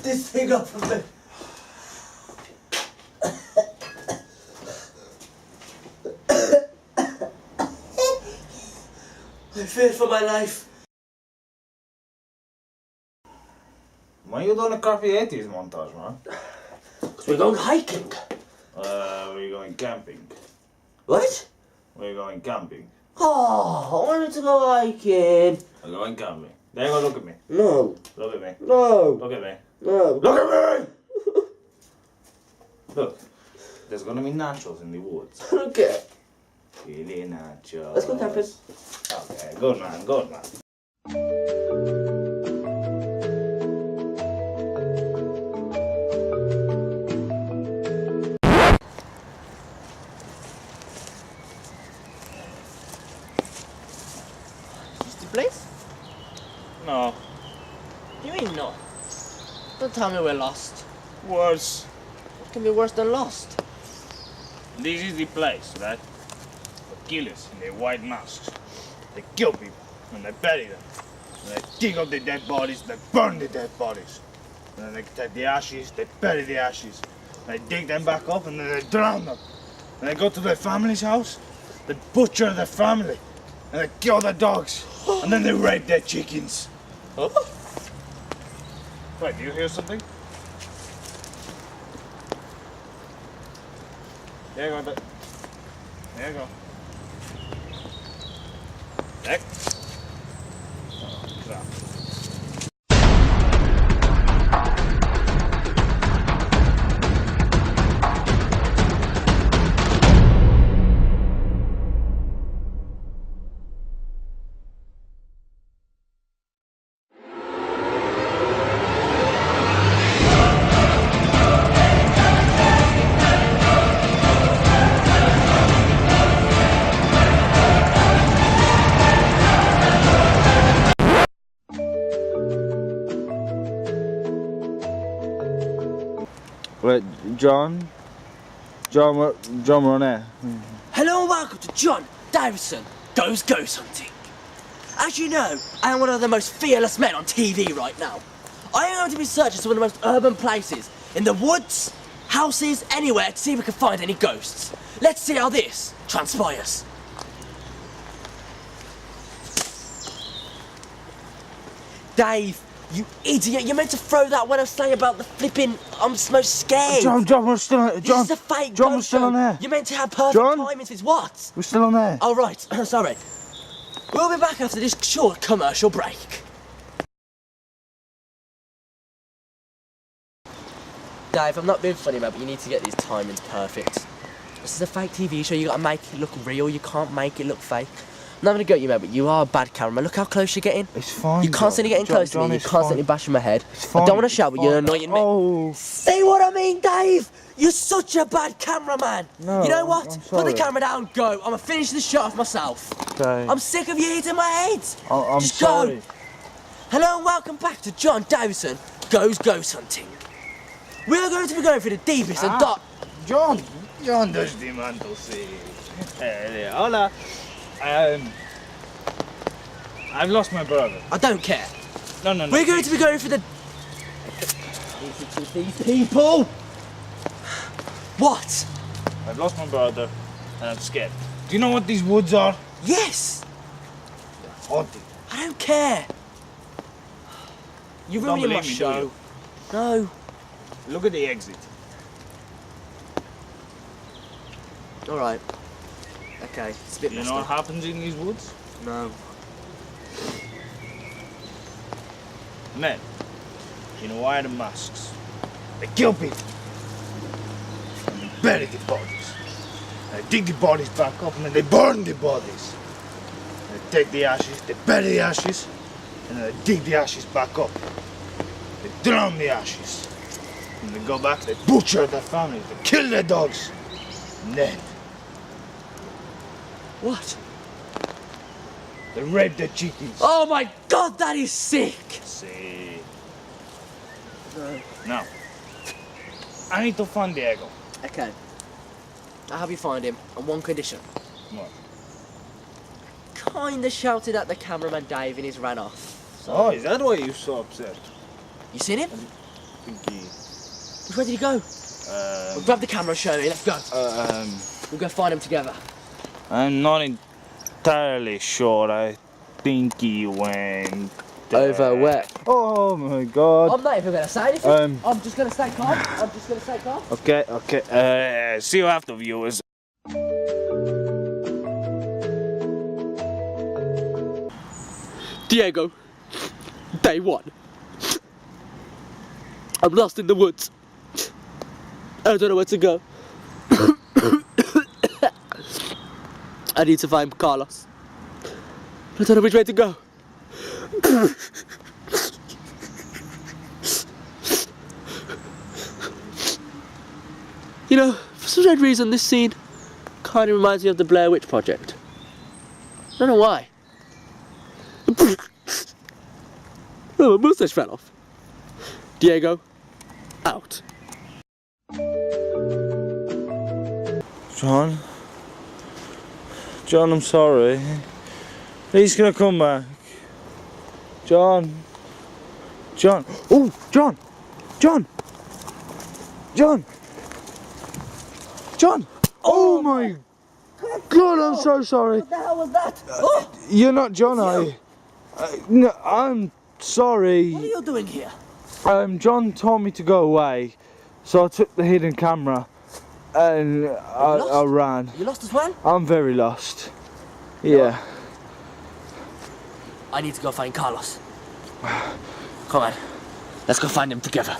this thing up from me. I fear for my life. Why you doing a crappy 80s montage, man? Because we're going hiking. We're going camping. What? We're going camping. Oh, I wanted to go hiking. We're going camping. There you go, look at me. No. Look at me. No. Look at me. No. Look at me! Look, there's gonna be nachos in the woods. Okay. Chili nachos. Let's go camping. Okay, good man, good man. Is this the place? No, You mean no? Don't tell me we're lost. worse. What can be worse than lost? This is the place, right? The killers in their white masks. They kill people and they bury them. And they dig up the dead bodies, they burn the dead bodies. And then they take the ashes, they bury the ashes. They dig them back up and then they drown them. And they go to their family's house, they butcher their family. And they kill their dogs. And then they rape their chickens. Huh? Wait, do you hear something? There you go. There you go. Back. Drop. Wait, John, we're on air. Hello and welcome to John Davison Goes Ghost Hunting. As you know, I am one of the most fearless men on TV right now. I am going to be searching some of the most urban places, in the woods, houses, anywhere, to see if we can find any ghosts. Let's see how this transpires. Dave, you idiot, you meant to throw that when I was saying about the flipping, I'm so scared. John, we're still on. This is a fake John, we're ghost still show. on air. You meant to have perfect John? timing for this. What? We're still on air. Oh, right. Sorry. We'll be back after this short commercial break. Dave, I'm not being funny, mate, but you need to get these timings perfect. This is a fake TV show. You gotta make it look real. You can't make it look fake. I'm not gonna go at you, mate, but you are a bad cameraman. Look how close you're getting. It's fine. You're constantly getting close to me. You're constantly bashing my head. It's fine. I don't want to shout, but you're annoying me. Oh. See what I mean, Dave? You're such a bad cameraman. No, you know what? I'm Put sorry. the camera down, go. I'm gonna finish the shot off myself. Okay. I'm sick of you hitting my head. I'm Just sorry. go. Hello and welcome back to John Davison Goes Ghost Hunting. We are going to be going through the deepest and dark... John does the mantle see. Hola. I've lost my brother. I don't care. No. We're going to be going through the... These people! What? I've lost my brother, and I'm scared. Do you know what these woods are? Yes! Haunted. I don't care. You're Don't ruining my believe me, do show. you? No. Look at the exit. Alright. Okay, it's a bit You messed know what up. happens in these woods? No. Men in white masks. They kill people. And they bury the bodies. They dig the bodies back up and then they burn the bodies. They take the ashes, they bury the ashes, and then they dig the ashes back up. They drown the ashes. And they go back, they butcher their families, they kill their dogs. And then What? they rape their chickens. Oh my god, that is sick! See. No. Now, I need to find Diego. Okay. I'll have you find him on one condition. What? Kinda shouted at the cameraman Dave and he's ran off. So, Oh, is that why you're so upset? you seen him? Pinky. Which way did he go? We'll grab the camera and show you. Let's go. We'll go find him together. I'm not entirely sure. I think he went... Over where? Oh my god. I'm not even going to say anything. I'm just going to stay calm. I'm just going to stay calm. Okay, okay. See you after, viewers. Diego, day 1. I'm lost in the woods. I don't know where to go. I need to find Carlos. I don't know which way to go. You know, for some strange reason, this scene kind of reminds me of the Blair Witch Project. I don't know why. Oh, my moustache fell off. Diego, out. John? John, I'm sorry. He's gonna come back. John. John. Oh, John. John. John. John. Oh my God, I'm so sorry. What the hell was that? Oh, You're not John, are you? No, I'm sorry. what are you doing here? John told me to go away, so I took the hidden camera and I ran. You lost as well? I'm very lost. Yeah. I need to go find Carlos. Come on, let's go find him together.